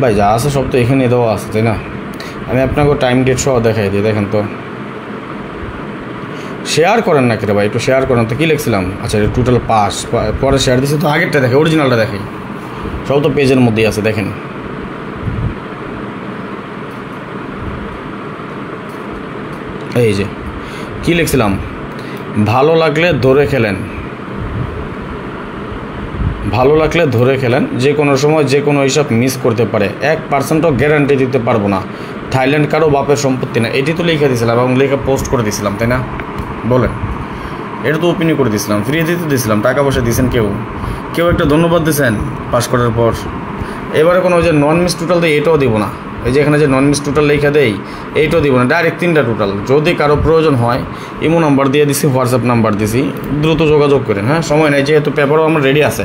ভাই যা আছে সব তো এখানে দেওয়া আছে, তাই না? আমি আপনাকে টাইম ডেট সহ দেখাই দিই, দেখেন তো। শেয়ার করেন না কেটে ভাই, একটু শেয়ার করেন তো। কী লিখছিলাম? আচ্ছা টোটাল পাস, পরে শেয়ার দিচ্ছি তো। আগেরটা দেখে, অরিজিনালটা দেখে, সব তো পেজের মধ্যেই আছে, দেখেন। এই যে কী লিখছিলাম, ভালো লাগলে ধরে খেলেন, ভালো লাগলে ধরে খেলেন, যে কোনো সময় যে কোনো হিসাব মিস করতে পারে, 1%ও গ্যারান্টি দিতে পারবো না, থাইল্যান্ড কারো বাপের সম্পত্তি না। এটি তো লিখে দিয়েছিলাম এবং লিখে পোস্ট করে দিয়েছিলাম, তাই না? বলেন, এটা তো ওপেনই করে দিয়েছিলাম, ফ্রি দিতে দিয়েছিলাম, টাকা পয়সা দিয়েছেন কেউ একটা ধন্যবাদ দিয়েছেন পাস করার পর। এবারে কোনো যে নন মিস টোটাল দেয় এটাও দিব না। এই যে এখানে যে নন মিস টোটাল লেখা দেয় এইটাও দিব না, ডাইরেক্ট 3টা টোটাল। যদি কারো প্রয়োজন হয় ইমো নাম্বার দিয়ে দিছি, হোয়াটসঅ্যাপ নাম্বার দিছি, দ্রুত যোগাযোগ করেন। হ্যাঁ, সময় নেই, যেহেতু পেপারও আমার রেডি আছে।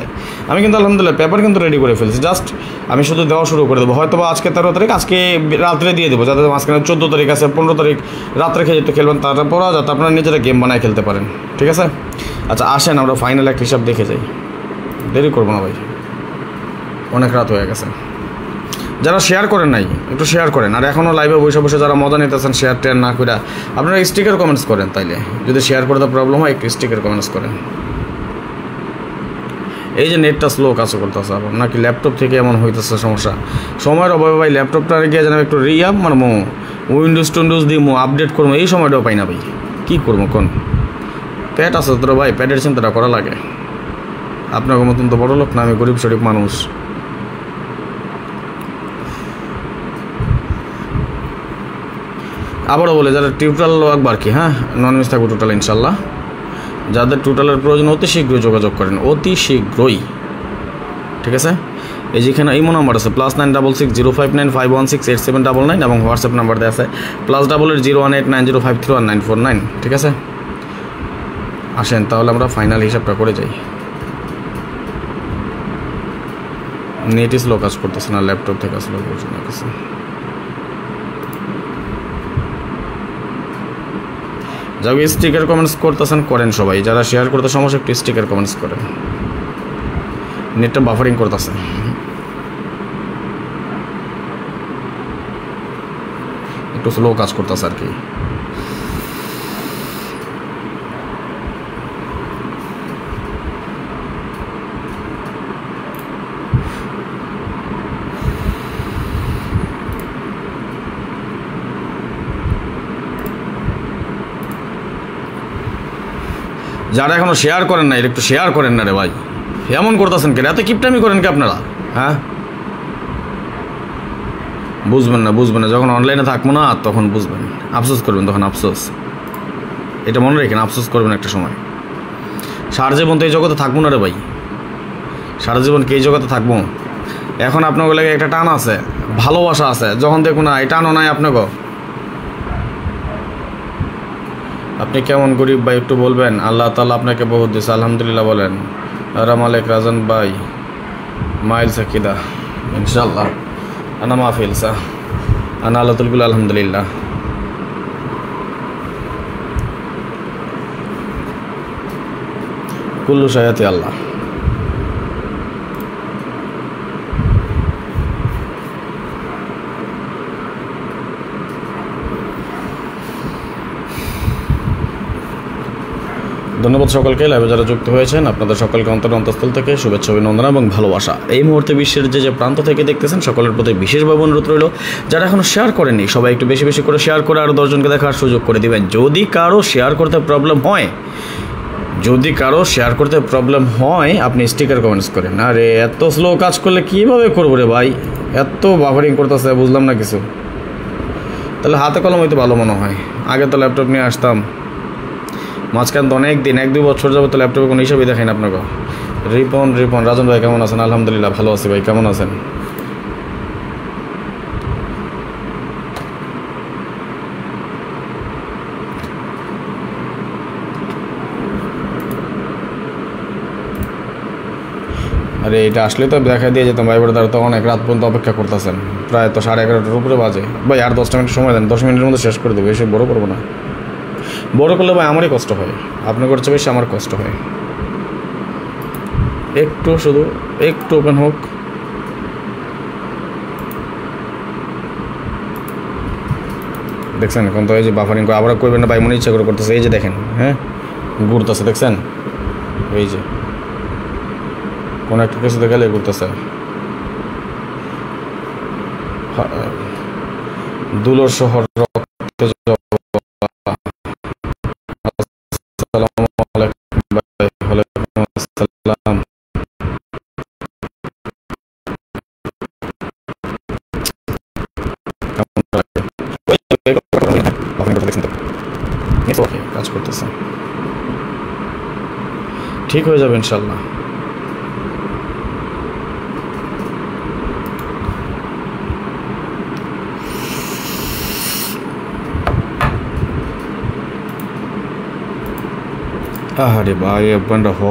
আমি কিন্তু আলহামদুলিল্লাহ পেপার কিন্তু রেডি করে ফেলছি, জাস্ট আমি শুধু দেওয়া শুরু করে দেবো। হয়তো বা আজকে 13 তারিখ, আজকে রাত্রে দিয়ে দেবো, যাতে মাঝখানে 14 তারিখ আছে, 15 তারিখ রাত্রে যেহেতু খেলবেন, তারপর যাতে আপনারা নিজেরা গেম বানায় খেলতে পারেন, ঠিক আছে? আচ্ছা আসেন আমরা ফাইনাল একটা হিসাব দেখে যাই, দেরি করবো না ভাই, অনেক রাত হয়ে গেছে। যারা শেয়ার করেন নাই একটু শেয়ার করেন, আর এখনও লাইভে বসে বসে যারা মজা নিতেছেন শেয়ার টেয়ার না করে, আপনারা স্টিকার কমেন্টস করেন। তাইলে যদি শেয়ার করতে প্রবলেম হয় একটু স্টিকার কমেন্টস করেন। এই যে নেটটা স্লো কাজ করতেছে আবার, নাকি ল্যাপটপ থেকে এমন হইতেছে সমস্যা? সময়ের অভাবে ভাই ল্যাপটপটা গিয়ে যেন একটু রিআপ মারমো, উইন্ডোজ দিমো, আপডেট করবো, এই সময়টাও পাই না ভাই, কী করবো কোন? প্যাট আছে তোর ভাই, প্যাটের চিন্তাটা করা লাগে। আপনার মতন তো বড় লোক না, আমি গরিব শরীফ মানুষ। আবারও বলে যারা টোটাল একবার কি, হ্যাঁ নন মিস থাকবো টোটাল ইনশাল্লাহ। যাদের টোটালের প্রয়োজন অতি শীঘ্রই যোগাযোগ করেন, অতি শীঘ্রই, ঠিক আছে? এই যেখানে ইমো নাম্বার আছে +966059516879 এবং হোয়াটসঅ্যাপ নাম্বার দেওয়া আছে +88018905319949, ঠিক আছে? আসেন তাহলে আমরা ফাইনাল হিসাবটা করে যাই। নেট স্লো কাজ করতেছে না, ল্যাপটপ থেকে স্লো করছে না কিছু। যাও স্টিকার কমেন্টস করতেছেন করেন সবাই, যারা শেয়ার করতে সমস্যা একটু স্টিকার কমেন্টস করেন। নেটটা বাফারিং করতেছে, একটু স্লো কাজ করতেছে আর কি। যারা এখনো শেয়ার করেন না একটু শেয়ার করেন না রে ভাই, এমন করতেছেন কেন? এত কিপটামি করেন কি আপনারা? হ্যাঁ বুঝবেন না, যখন অনলাইনে থাকবো না তখন বুঝবেন, আফসোস করবেন তখন, আফসোস। এটা মনে রেখেন, আফসোস করবেন একটা সময়। সারা জীবন তো এই জগতে থাকবো না রে ভাই, সারা জীবন কি এই জগতে থাকবো? এখন আপনাকে লাগে একটা টান আছে, ভালোবাসা আছে, যখন দেখবো না এই টানও নাই আপনাকে। আপনি কেমন গরিব ভাই একটু বলবেন? আল্লাহ তাআলা আপনাকে বহুত দিয়েছে, আলহামদুলিল্লাহ বলেন। রামালেক রাজন ভাই, মাইল সাকিদা, ইনশাল্লাহ আনা মাহফিল সা আনা আল্লাহুল আলহামদুলিল্লাহ। কুল্লু শায়াতি আল্লাহ। ধন্যবাদ সকলকে, লাইভে যারা যুক্ত হয়েছেন আপনাদের সকলকে অন্তঃস্থল থেকে শুভেচ্ছা, অভিনন্দন এবং ভালোবাসা। এই মুহূর্তে বিশ্বের যে প্রান্ত থেকে দেখতেছেন সকলের প্রতি বিশেষভাবে অনুরোধ রইল, যারা এখনও শেয়ার করেননি সবাই একটু বেশি বেশি করে শেয়ার করে আরও 10 জনকে দেখার সুযোগ করে দিবেন। যদি কারো শেয়ার করতে প্রবলেম হয় আপনি স্টিকার কমেন্টস করেন। আরে এত স্লো কাজ করলে কীভাবে করবো রে ভাই, এত বাফারিং করতেছে, বুঝলাম না কিছু। তাহলে হাতে কলম হইতে ভালো মনে হয়, আগে তো ল্যাপটপ নিয়ে আসতাম, মাঝখান তো অনেক দিন 1-2 বছর যাবো তো ল্যাপটপে কোনো হিসাবই দেখেন আপনাকে। রিপন রাজন ভাই কেমন আছেন? আলহামদুলিল্লাহ ভালো আছি ভাই, কেমন আছেন? আরে এটা আসলে তো দেখা দিয়ে যেতাম ভাই, ব্রাদার তো অনেক রাত পর্যন্ত অপেক্ষা করতেছেন, প্রায় তো 11:30টার উপরে বাজে ভাই। আর 10টা মিনিট সময় দেন, 10 মিনিটের মধ্যে শেষ করে দেবো, এসে বড় করবো না। বড় করলে ভাই আমারই কষ্ট হয়, আপনার করছে বেশি আমার কষ্ট হয়। একটু শুধু একটু ওপেন হোক, দেখছেন এখন তো এই যে বাফারিং করে আবার করবেন না ভাই, মনে ইচ্ছা করে করতেছে। এই যে দেখেন, হ্যাঁ ঘুরতেছে, দেখছেন এই যে কোনো একটা কিছুতে গেলে ঘুরতেছে। দুলোর শহর রক্তে জবা। আসসালামু আলাইকুম ভাই। ওয়ালাইকুম আসসালাম। কাজ করতেছে, ঠিক হয়ে যাবে ইনশাল্লাহ। আরে ভাই বন্ধ হ।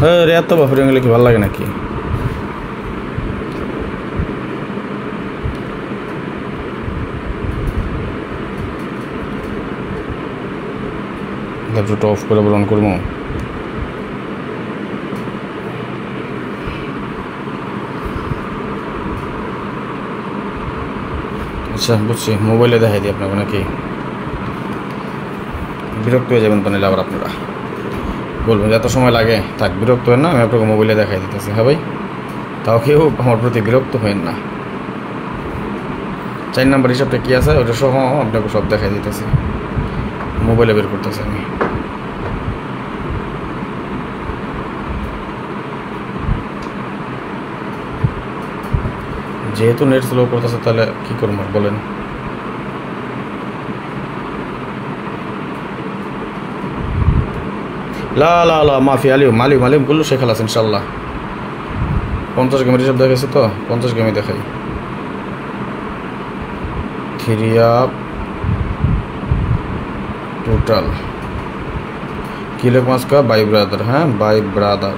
হ্যাঁ রে, এত বাফারিং গেলে কি ভালো লাগে নাকি? ল্যাপটপটা অফ করে অন করবো। আচ্ছা বুঝছি, মোবাইলে দেখাই দিই আপনাকে নাকি? বিরক্ত হয়ে যাবেন তো, নিলে আবার আপনারা বলবেন যে এত সময় লাগে। থাক, বিরক্ত হেন না, আমি আপনাকে মোবাইলে দেখাই দিতেছি। হ্যাঁ ভাই, তাও কেউ আমার প্রতি বিরক্ত হবেন না। 4 নাম্বার হিসাবটা কী আছে ওটা সহ আপনাকে সব দেখাই দিতেছি। মোবাইলে বের করতেছি আমি। যেহেতু নেট স্লো করতেছে তাহলে কী করবো বলেন? লা লা লা মাফি আলিম মালিম মালিম বললো শেখাল আছে ইনশাল্লাহ। 50 গেমের হিসাব দেখাইছে তো, 50 গেমে দেখাই। 3 আপ টোটাল কিলো 5 का बाई ब्रदर। হ্যাঁ बाई ब्रदर।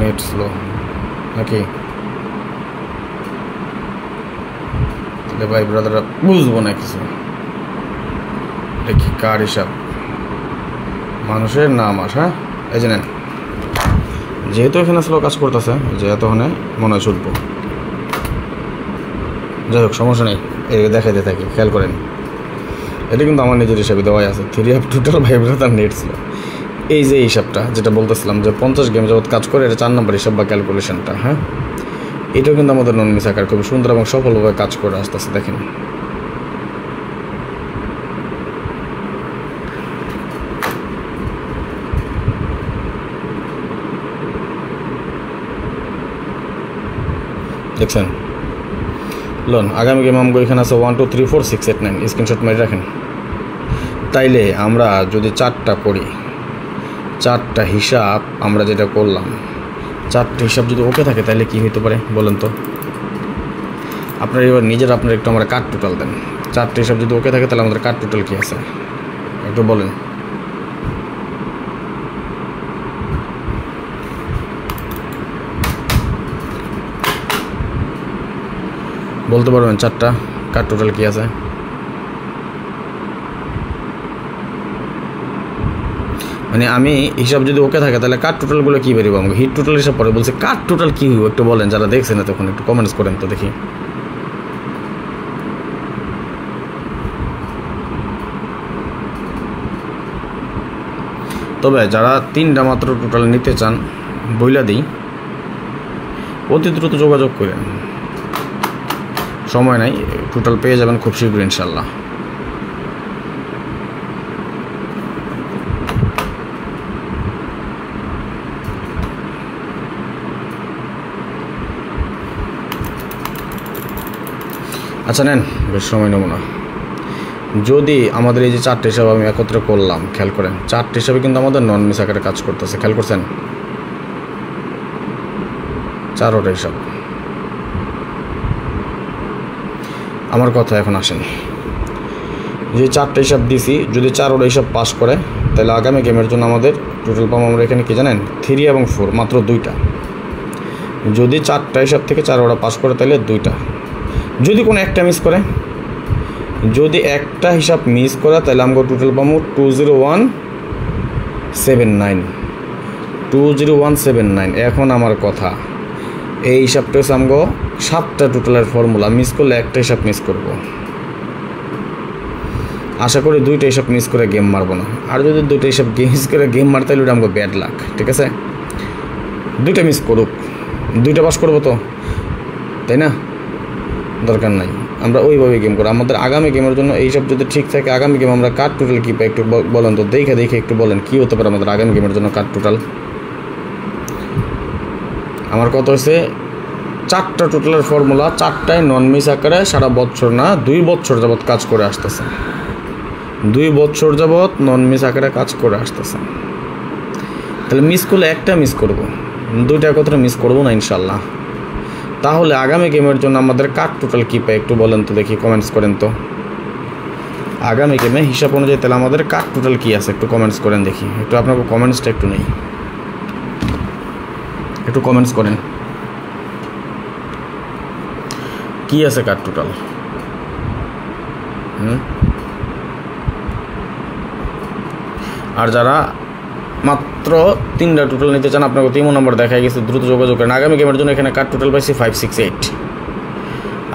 নেট স্লো নাকি? তাহলে বাই ব্রাদার বুঝবো না কিছু। দেখি কার হিসাব, মানুষের নাম আস। হ্যাঁ এই যে নেন, যেহেতু এখানে স্লো কাজ করতেছে যে এতক্ষণে মনে হয় ছুটবো। যাই হোক সমস্যা নেই, এই দেখাইতে থাকি, খেয়াল করেন। এটা কিন্তু আমার নিজের হিসাবে দেওয়াই আছে। 3 up total by brother net slow. এই যে হিসাবটা যেটা বলতেছিলাম যে 50 গেম যাবত কাজ করে, এটা 4 নম্বর হিসাব বা ক্যালকুলেশনটা। হ্যাঁ এটাও কিন্তু আমাদের নন মিস আকার খুব সুন্দর এবং সফলভাবে কাজ করে আসতেছে। দেখেন দেখছেন লোন। আগামী গেম আমগো এখানে আছে 1 2 3 4 6 8 9, স্ক্রিনশট মারি রাখেন। তাইলে আমরা যদি 4টা করি, 4টা হিসাব আমরা যেটা করলাম, 4টা হিসাব যদি ওকে থাকে তাহলে কি হইতে পারে বলেন তো? আপনার এবার নিজের আপনার একটু আমরা কাট টোটাল দেন। 4টা হিসাব যদি ওকে থাকে তাহলে আমাদের কাট টোটাল কী আছে একটু বলেন। বলতে পারবেন 4টা কাট টোটাল কী আছে? মানে আমি হিসাব যদি ওকে থাকে তাহলে কাট টোটালগুলো কী বেরোবো? আমাকে হিট টোটাল হিসাব পরে বলছে কাট টোটাল কী হইব একটু বলেন। যারা দেখছেন না তখন একটু কমেন্টস করেন তো দেখি। তবে যারা 3টা মাত্র টোটাল নিতে চান বইলা দিই, অতি দ্রুত যোগাযোগ করেন, সময় নাই, টোটাল পেয়ে যাবেন খুব শীঘ্র ইনশাল্লাহ। আচ্ছা নেন, বেশ সময় নেব না। যদি আমাদের এই যে 4টা হিসাব আমি একত্রে করলাম, খেয়াল করেন 4টা হিসাবে কিন্তু আমাদের নন মিস আকারে কাজ করতেছে, খেয়াল করছেন? 4টা হিসাব। আমার কথা এখন আসেনি। যে 4টা হিসাব দিছি, যদি 4 ওরা হিসাব পাস করে তাহলে আগামী গেমের জন্য আমাদের টোটাল পাবো আমরা এখানে কি জানেন 3 এবং 4, মাত্র 2টা। যদি 4টা হিসাব থেকে 4 ওরা পাস করে তাহলে 2টা। যদি কোনো একটা মিস করে, যদি একটা হিসাব মিস করে তাহলে আমরা টোটাল পাবো 20179। এখন আমার কথা, এই হিসাবটা হচ্ছে আমগো 7টা টোটালের ফর্মুলা, মিস করলে একটা হিসাব মিস করব। আশা করি 2টা হিসাব মিস করে গেম মারবো না। আর যদি 2টা হিসাব মিস করে গেম মারতে হলে ওটা আমগো ব্যাড লাক, ঠিক আছে? 2টা মিস করুক, 2টা পাস করবো তো, তাই না? দরকার নাই, আমরা ওইভাবে গেম করবো। আমাদের আগামী গেমের জন্য এইসব যদি ঠিক থাকে, আগামী গেম আমরা কার টোটাল কী পাই একটু বলেন তো, দেখে একটু বলেন কী হতে পারে আমাদের আগামী গেমের জন্য কার টোটাল। আমার কথা হচ্ছে 4টা টোটালের ফর্মুলা, 4টায় নন মিস আকারে সারা বছর না 2 বছর যাবৎ কাজ করে আসতেছে। 2 বছর যাবৎ নন মিস আকারে কাজ করে আসতেছে। তাহলে মিস করলে একটা মিস করব, 2টা কথা মিস করবো না ইনশাল্লাহ। তাহলে আগামী গেমের জন্য আমাদের কার টোটাল কী পাই একটু বলেন তো দেখি, কমেন্টস করেন তো। আগামী গেমে হিসাব অনুযায়ী তাহলে আমাদের কার টোটাল কী আছে একটু কমেন্টস করেন দেখি। একটু আপনাকে কমেন্টসটা একটু নেই, একটু কমেন্টস করেন কি আছে কার টোটাল। আর যারা মাত্র 3টা টোটাল নিতে চান, আপনাকে 3 নম্বর দেখাই গেছে, দ্রুত যোগাযোগ করেন। আগামী গেমের জন্য এখানে কার টোটাল পাইছি 568।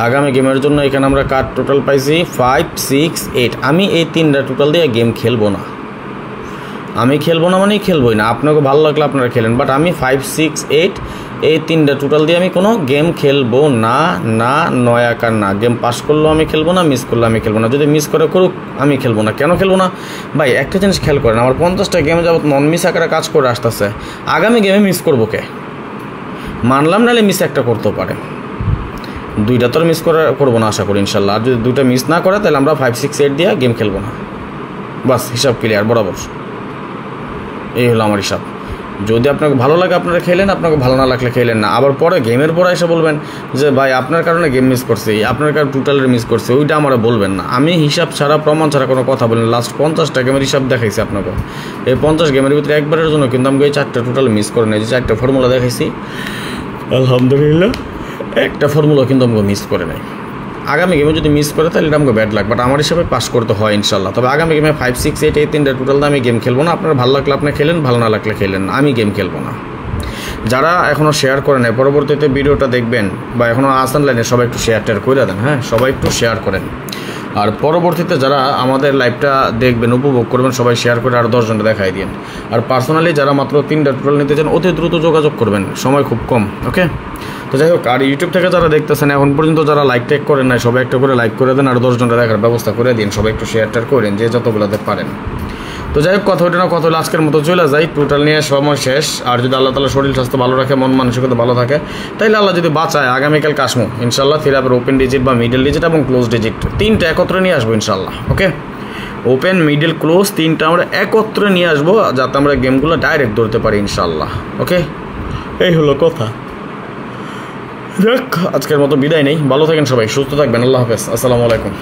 আগামী গেমের জন্য এখানে আমরা কার টোটাল পাইছি 568। আমি এই 3টা টোটাল দিয়ে গেম খেলবো না, আমি খেলবো না মানেই খেলবোই না। আপনাকে ভালো লাগলে আপনারা খেলেন, বাট আমি 568 এই 3টা টোটাল দিয়ে আমি কোনো গেম খেলবো না। না 9 আকার না, গেম পাস করলেও আমি খেলবো না, মিস করলেও আমি খেলবো না। যদি মিস করে করুক আমি খেলবো না। কেন খেলবো না ভাই? একটা জিনিস খেয়াল করেন, আমার 50টা গেমে যাবত নন মিস আকারে কাজ করে আসতেছে, আগামী গেমে মিস করবো কে? মানলাম নাহলে মিস একটা করতেও পারে, 2টা তো মিস করবো না আশা করি ইনশাল্লাহ। আর যদি 2টা মিস না করে তাহলে আমরা 568 দিয়ে গেম খেলবো না। বাস, হিসাব ক্লিয়ার বরাবর। এই হলো আমার হিসাব। যদি আপনাকে ভালো লাগে আপনারা খেলেন, আপনাকে ভালো না লাগলে খেলেন না। আবার পরে গেমের পরে এসে বলবেন যে ভাই আপনার কারণে গেম মিস করছি, আপনার কারণে টোটালের মিস করছে, ওইটা আমরা বলবেন না। আমি হিসাব ছাড়া প্রমাণ ছাড়া কোনো কথা বলি না। লাস্ট 50টা গেমের হিসাব দেখাইছি আপনাকে। এই 50 গেমের ভিতরে একবারের জন্য কিন্তু আমি এই 4টা টোটাল মিস করে নেই। যে 4টা ফর্মুলা দেখাইছি আলহামদুলিল্লাহ, একটা ফর্মুলা কিন্তু আমাকে মিস করে নেই। আগামী গেমে যদি মিস করে তাহলে এটা আমাকে ব্যাড লাগ, বাট আমার হিসাবে পাস করতে হয় ইনশাল্লাহ। তবে আগামী গেমে 568 এই 3টা টোটাল দিয়ে আমি গেম খেলবো না। আপনার ভালো লাগলে আপনি খেলেন, ভালো না লাগলে খেলেন না, আমি গেম খেলবো না। যারা এখনও শেয়ার করে নেয়, পরবর্তীতে ভিডিওটা দেখবেন বা এখনও আসেন লাইনে, সবাই একটু শেয়ার টেয়ার করে দেন। হ্যাঁ, সবাই একটু শেয়ার করেন। আর পরবর্তীতে যারা আমাদের লাইভটা দেখবেন, উপভোগ করবেন, সবাই শেয়ার করে আর 10 জনটা দেখাই দিন। আর পার্সোনালি যারা মাত্র 3টা টোটাল নিতে চান, অতি দ্রুত যোগাযোগ করবেন, সময় খুব কম। ওকে, তো যাই হোক, আর ইউটিউব থেকে যারা দেখতেছেন এখন পর্যন্ত যারা লাইক টেক করেন নাই, সবাই একটা করে লাইক করে দেন আর 10 জনটা দেখার ব্যবস্থা করে দিন। সবাই একটু শেয়ার টেয়ার করেন, যে যতগুলোতে পারেন। তো যাই হোক, কথা ওটা না, কথা হলে আজকের মতো চলে যাই। টোটাল নিয়ে সময় শেষ। আর যদি আল্লাহ তাআলা শরীর স্বাস্থ্য ভালো রাখে, মন মানসিকতা ভালো থাকে, তাইলে আল্লাহ যদি বাঁচায় আগামীকাল কাশমু ইনশাল্লাহ। থিরাপের ওপেন ডিজিট বা মিডল ডিজিট এবং ক্লোজ ডিজিট 3টা একত্রে নিয়ে আসবো ইনশাল্লাহ। ওকে, ওপেন মিডল ক্লোজ 3টা আমরা একত্রে নিয়ে আসবো, যাতে আমরা গেমগুলো ডাইরেক্ট ধরতে পারি ইনশাল্লাহ। ওকে, এই হলো কথা। যাক, আজকের মতো বিদায় নেই। ভালো থাকেন সবাই, সুস্থ থাকবেন। আল্লাহ হাফেজ, আসসালামু আলাইকুম।